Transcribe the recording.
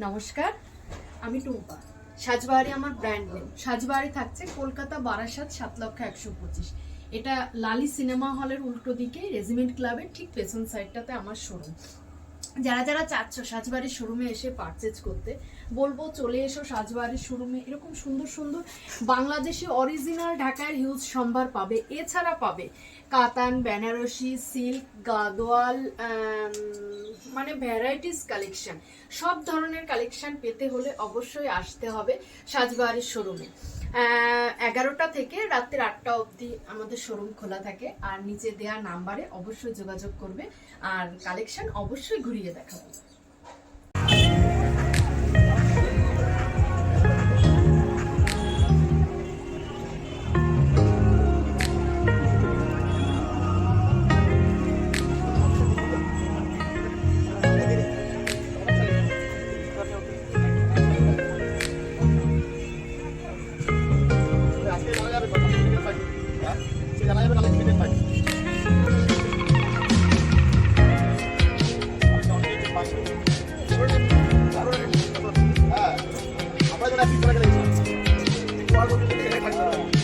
নমস্কার, আমি টুম্পা। সাজবাহারি আমার ব্র্যান্ড নেম। সাজবাহারি থাকছে কলকাতা বারাসাত 7,125। এটা লালি সিনেমা হলের উল্টো দিকে রেজিমেন্ট ক্লাবের ঠিক পেছন সাইডটাতে আমার শোরুম। যারা যারা চাচ্ছ সাজবাহারির শোরুমে এসে পারচেজ করতে, বলবো চলে এসো সাজবাহারির শোরুমে। এরকম সুন্দর সুন্দর বাংলাদেশি অরিজিনাল ঢাকার হিউজ সম্ভার পাবে। এছাড়া পাবে কাতান, বেনারসি, সিল্ক, গাদোয়াল, মানে ভ্যারাইটিস কালেকশন। সব ধরনের কালেকশন পেতে হলে অবশ্যই আসতে হবে সাজবাহারির শোরুমে। 11টা থেকে রাত্রি 8টা অবধি আমাদের শোরুম খোলা থাকে। আর নিচে দেওয়া নাম্বারে অবশ্যই যোগাযোগ করবে, আর কালেকশন অবশ্যই ঘুরিয়ে দেখাবো। আমরা